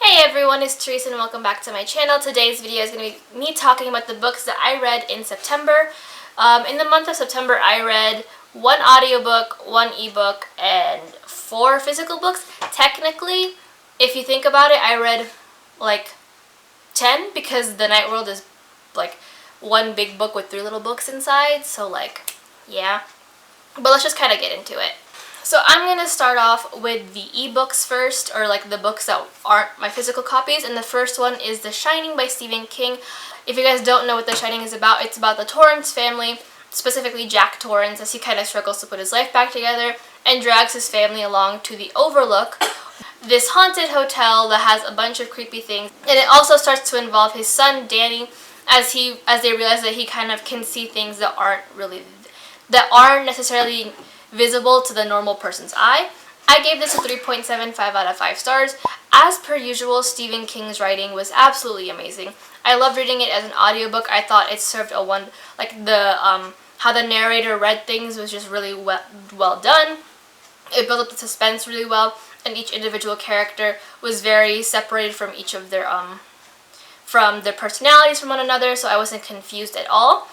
Hey everyone, it's Teresa and welcome back to my channel. Today's video is going to be me talking about the books that I read in September. In the month of September, I read one audiobook, one ebook, and 4 physical books. Technically, if you think about it, I read like 10 because The Night World is like one big book with 3 little books inside, so like, yeah. But let's just kind of get into it. So I'm going to start off with the ebooks first, or like the books that aren't my physical copies, and the first one is The Shining by Stephen King. If you guys don't know what The Shining is about, it's about the Torrance family, specifically Jack Torrance, as he kind of struggles to put his life back together and drags his family along to the Overlook, this haunted hotel that has a bunch of creepy things. And it also starts to involve his son Danny as they realize that he kind of can see things that aren't necessarily visible to the normal person's eye. I gave this a 3.75 out of 5 stars. As per usual, Stephen King's writing was absolutely amazing. I loved reading it as an audiobook. I thought it served how the narrator read things was just really well done. It built up the suspense really well, and each individual character was very separated from each of their personalities from one another, so I wasn't confused at all.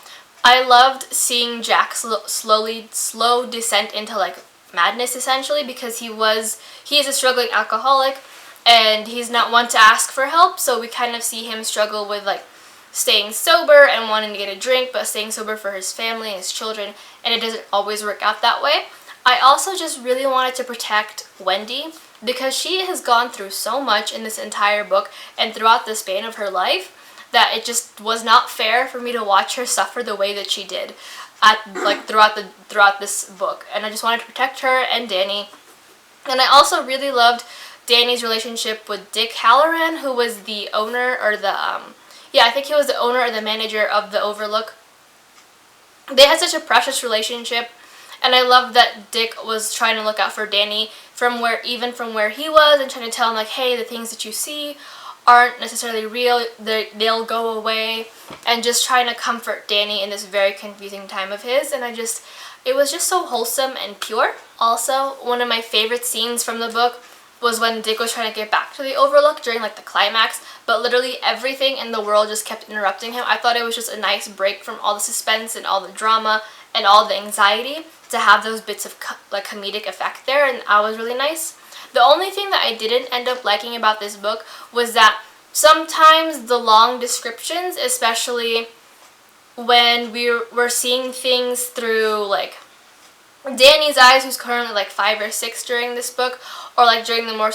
I loved seeing Jack's slow descent into like madness, essentially, because he is a struggling alcoholic and he's not one to ask for help, so we kind of see him struggle with like staying sober and wanting to get a drink, but staying sober for his family and his children, and it doesn't always work out that way. I also just really wanted to protect Wendy because she has gone through so much in this entire book and throughout the span of her life that it just was not fair for me to watch her suffer the way that she did throughout this book. And I just wanted to protect her and Danny. And I also really loved Danny's relationship with Dick Halloran, who was the owner or I think he was the owner or the manager of the Overlook. They had such a precious relationship, and I loved that Dick was trying to look out for Danny from where he was, and trying to tell him like, hey, the things that you see aren't necessarily real, they'll go away, and just trying to comfort Danny in this very confusing time of his. And it was just so wholesome and pure. Also, one of my favorite scenes from the book was when Dick was trying to get back to the Overlook during like the climax, but literally everything in the world just kept interrupting him. I thought it was just a nice break from all the suspense and all the drama and all the anxiety to have those bits of comedic effect there, and that was really nice. The only thing that I didn't end up liking about this book was that sometimes the long descriptions, especially when we're seeing things through like Danny's eyes, who's currently like 5 or 6 during this book, or like during the more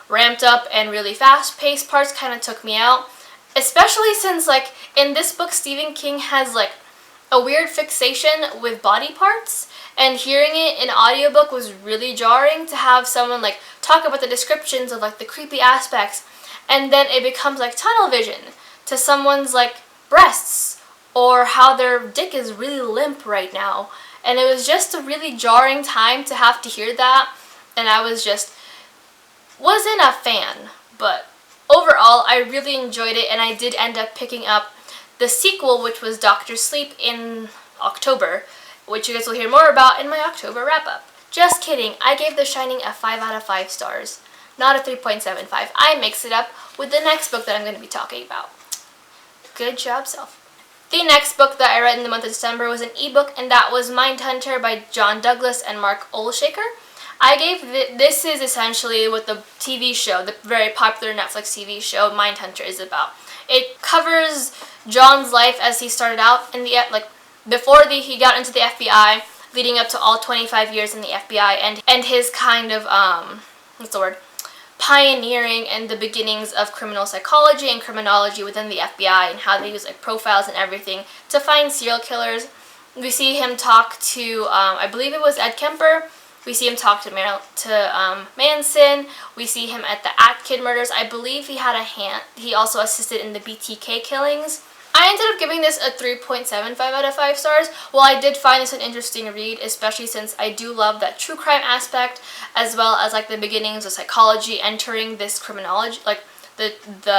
ramped up and really fast-paced parts, kind of took me out. Especially since like in this book, Stephen King has like a weird fixation with body parts. And hearing it in audiobook was really jarring to have someone like talk about the descriptions of like the creepy aspects, and then it becomes like tunnel vision to someone's like breasts or how their dick is really limp right now. And it was just a really jarring time to have to hear that, and I wasn't a fan. But overall, I really enjoyed it, and I did end up picking up the sequel, which was Dr. Sleep, in October, which you guys will hear more about in my October wrap-up. Just kidding, I gave The Shining a 5 out of 5 stars, not a 3.75. I mixed it up with the next book that I'm going to be talking about. Good job, self. The next book that I read in the month of December was an ebook, and that was Mindhunter by John Douglas and Mark Olshaker. This is essentially what the TV show, the very popular Netflix TV show Mindhunter, is about. It covers John's life as he started out in before he got into the FBI, leading up to all 25 years in the FBI, and his kind of pioneering and the beginnings of criminal psychology and criminology within the FBI, and how they use like profiles and everything to find serial killers. We see him talk to I believe it was Ed Kemper. We see him talk to Manson. We see him at the Atkin murders. I believe he also assisted in the BTK killings. I ended up giving this a 3.75 out of 5 stars. While I did find this an interesting read, especially since I do love that true crime aspect, as well as like the beginnings of psychology entering this criminology, like the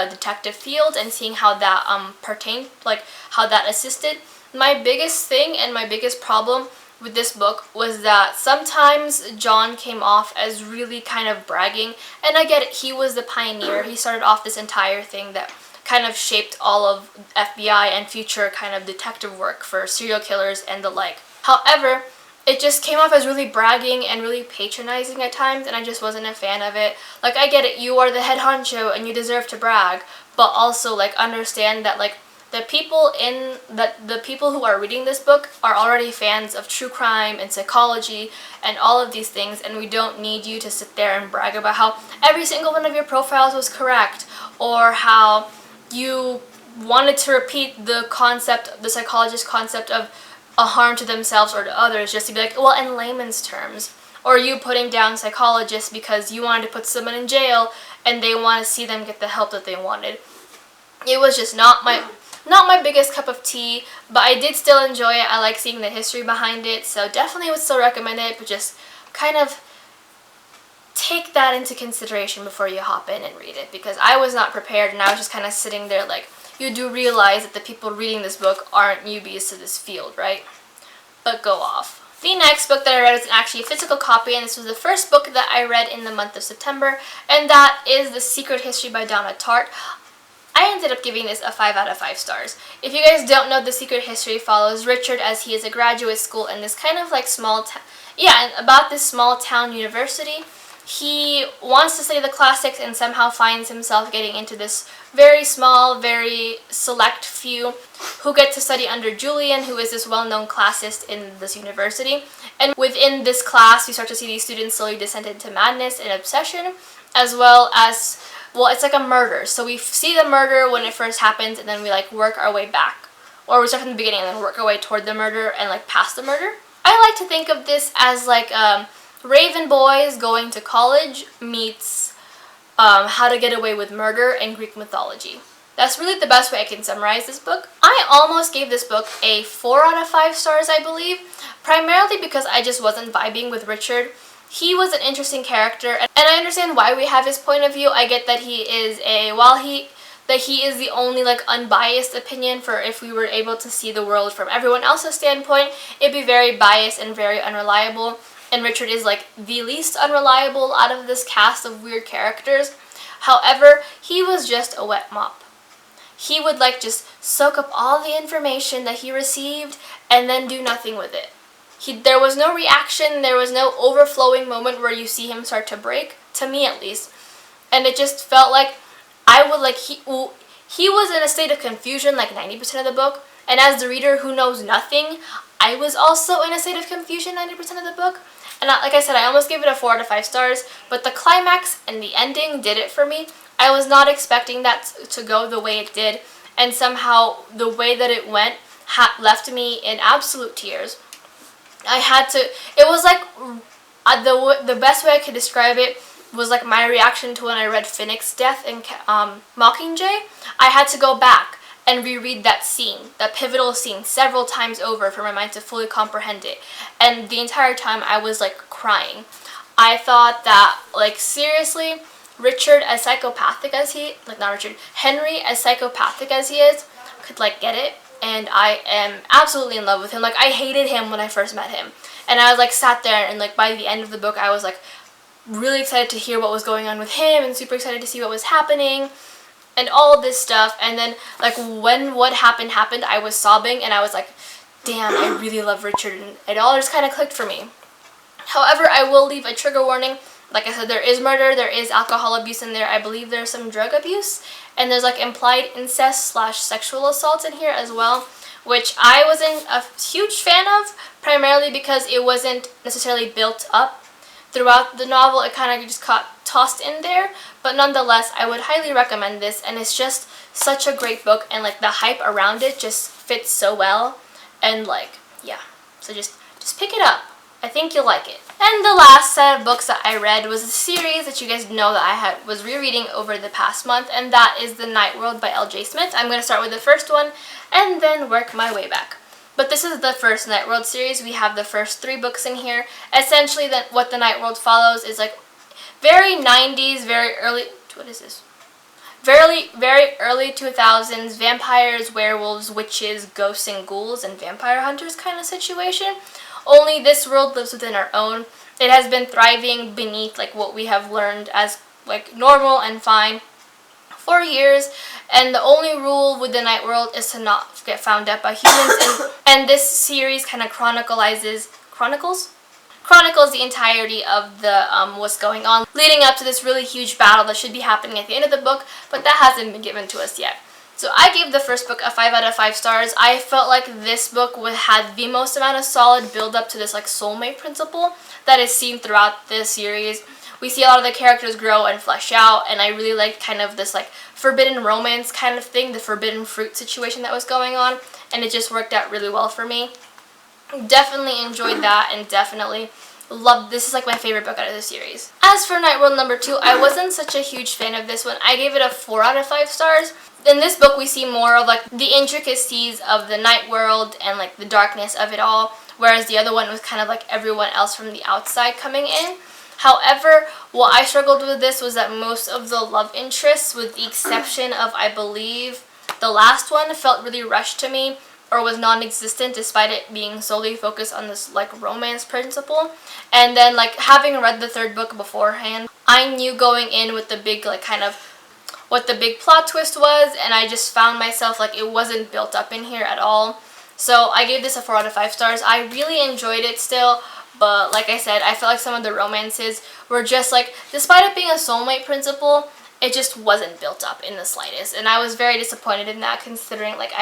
detective field, and seeing how that pertained, like how that assisted. My biggest thing and my biggest problem with this book was that sometimes John came off as really kind of bragging, and I get it, he was the pioneer. He started off this entire thing that kind of shaped all of FBI and future kind of detective work for serial killers and the like. However, it just came off as really bragging and really patronizing at times, and I just wasn't a fan of it. Like, I get it, you are the head honcho and you deserve to brag, but also like understand that like the people who are reading this book are already fans of true crime and psychology and all of these things, and we don't need you to sit there and brag about how every single one of your profiles was correct, or how you wanted to repeat the psychologist's concept of a harm to themselves or to others, just to be like, well, in layman's terms. Or you putting down psychologists because you wanted to put someone in jail and they want to see them get the help that they wanted. It was just not my biggest cup of tea, but I did still enjoy it. I like seeing the history behind it, so definitely would still recommend it, but just kind of take that into consideration before you hop in and read it, because I was not prepared, and I was just kind of sitting there like, you do realize that the people reading this book aren't newbies to this field, right? But go off. The next book that I read was actually a physical copy, and this was the first book that I read in the month of September, and that is The Secret History by Donna Tartt. I ended up giving this a 5 out of 5 stars. If you guys don't know, The Secret History follows Richard as he is a graduate school in this kind of like small town. Yeah, and about this small town university. He wants to study the classics and somehow finds himself getting into this very small, very select few who get to study under Julian, who is this well-known classist in this university. And within this class, we start to see these students slowly descend into madness and obsession, as well as, well, it's like a murder. So we see the murder when it first happens, and then we like work our way back. Or we start from the beginning and then work our way toward the murder and like past the murder. I like to think of this as like Raven Boys Going to College meets How to Get Away with Murder and Greek mythology. That's really the best way I can summarize this book. I almost gave this book a 4 out of 5 stars, I believe, primarily because I just wasn't vibing with Richard. He was an interesting character, and I understand why we have his point of view. I get that he is the only like unbiased opinion, for if we were able to see the world from everyone else's standpoint, it'd be very biased and very unreliable. And Richard is like the least unreliable out of this cast of weird characters. However, he was just a wet mop. He would like just soak up all the information that he received and then do nothing with it. There was no reaction, there was no overflowing moment where you see him start to break, to me at least. And it just felt like he was in a state of confusion like 90% of the book. And as the reader who knows nothing, I was also in a state of confusion 90% of the book. And like I said, I almost gave it a 4 out of 5 stars, but the climax and the ending did it for me. I was not expecting that to go the way it did, and somehow the way that it went left me in absolute tears. It was like, the best way I could describe it was like my reaction to when I read Finnick's death in Mockingjay. I had to go back and reread that scene, that pivotal scene, several times over for my mind to fully comprehend it. And the entire time I was like crying. I thought that, like, seriously, Richard, as psychopathic as Henry, as psychopathic as he is, could like get it. And I am absolutely in love with him. Like, I hated him when I first met him. And I was like sat there, and like by the end of the book I was like really excited to hear what was going on with him and super excited to see what was happening and all this stuff. And then like when what happened, I was sobbing, and I was like, damn, I really love Richard, and it all just kind of clicked for me. However, I will leave a trigger warning. Like I said, there is murder, there is alcohol abuse in there, I believe there's some drug abuse, and there's like implied incest / sexual assault in here as well, which I wasn't a huge fan of, primarily because it wasn't necessarily built up throughout the novel. It kind of just got tossed in there, but nonetheless, I would highly recommend this, and it's just such a great book, and like the hype around it just fits so well, and like, yeah, so just pick it up. I think you'll like it. And the last set of books that I read was a series that you guys know that I was rereading over the past month, and that is The Night World by L.J. Smith. I'm going to start with the first one and then work my way back. But this is the first Night World series. We have the first 3 books in here. Essentially, what The Night World follows is like very 90s, very early, what is this? Very early 2000s vampires, werewolves, witches, ghosts and ghouls, and vampire hunters kind of situation. only this world lives within our own. It has been thriving beneath like what we have learned as like normal and fine for years, and the only rule with the night world is to not get found out by humans. And this series kind of chronicles the entirety of the what's going on leading up to this really huge battle that should be happening at the end of the book, but that hasn't been given to us yet. So I gave the first book a 5 out of 5 stars. I felt like this book had the most amount of solid build up to this like soulmate principle that is seen throughout this series. We see a lot of the characters grow and flesh out, and I really liked kind of this like forbidden romance kind of thing, the forbidden fruit situation that was going on, and it just worked out really well for me. Definitely enjoyed that, and definitely loved this. Is like my favorite book out of the series. As for Night World number 2, I wasn't such a huge fan of this one. I gave it a 4 out of 5 stars. In this book, we see more of like the intricacies of the night world and like the darkness of it all, whereas the other one was kind of like everyone else from the outside coming in. However, what I struggled with this was that most of the love interests, with the exception of, I believe, the last one, felt really rushed to me or was non-existent, despite it being solely focused on this like romance principle. And then like having read the third book beforehand, I knew going in with the big like kind of what the big plot twist was, and I just found myself like it wasn't built up in here at all. So I gave this a 4 out of 5 stars. I really enjoyed it still, but like I said, I felt like some of the romances were just like, despite it being a soulmate principle, it just wasn't built up in the slightest. And I was very disappointed in that, considering like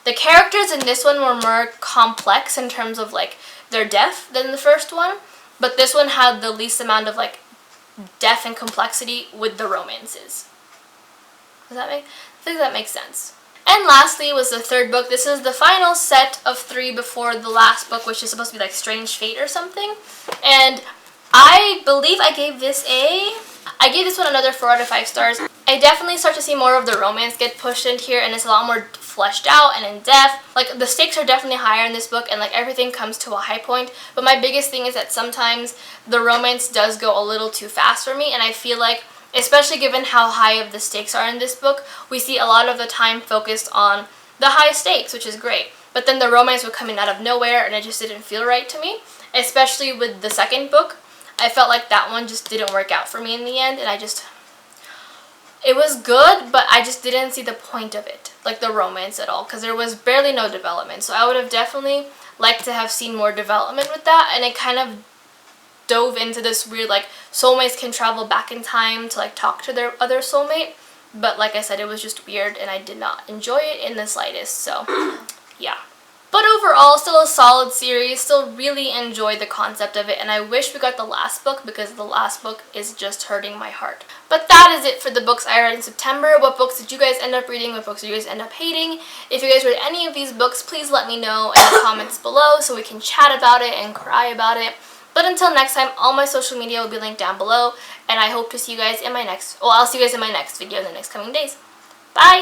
the characters in this one were more complex in terms of like their depth than the first one, but this one had the least amount of like depth and complexity with the romances. I think that makes sense. And lastly was the third book. This is the final set of 3 before the last book, which is supposed to be like Strange Fate or something. And I believe I gave this one another 4 out of 5 stars. I definitely start to see more of the romance get pushed in here, and it's a lot more fleshed out and in depth. Like the stakes are definitely higher in this book, and like everything comes to a high point. But my biggest thing is that sometimes the romance does go a little too fast for me, and I feel like, especially given how high of the stakes are in this book, we see a lot of the time focused on the high stakes, which is great. But then the romance was coming out of nowhere, and it just didn't feel right to me. Especially with the second book, I felt like that one just didn't work out for me in the end, and it was good, but I just didn't see the point of it, like the romance at all, because there was barely no development. So I would have definitely liked to have seen more development with that, and it kind of dove into this weird like soulmates can travel back in time to like talk to their other soulmate, but like I said, it was just weird and I did not enjoy it in the slightest. So yeah, but overall still a solid series. Still really enjoyed the concept of it, and I wish we got the last book, because the last book is just hurting my heart. But that is it for the books I read in September. What books did you guys end up reading? What books did you guys end up hating? If you guys read any of these books, please let me know in the comments below so we can chat about it and cry about it. But until next time, all my social media will be linked down below, and I hope to see you guys in my next, I'll see you guys in my next video in the next coming days. Bye!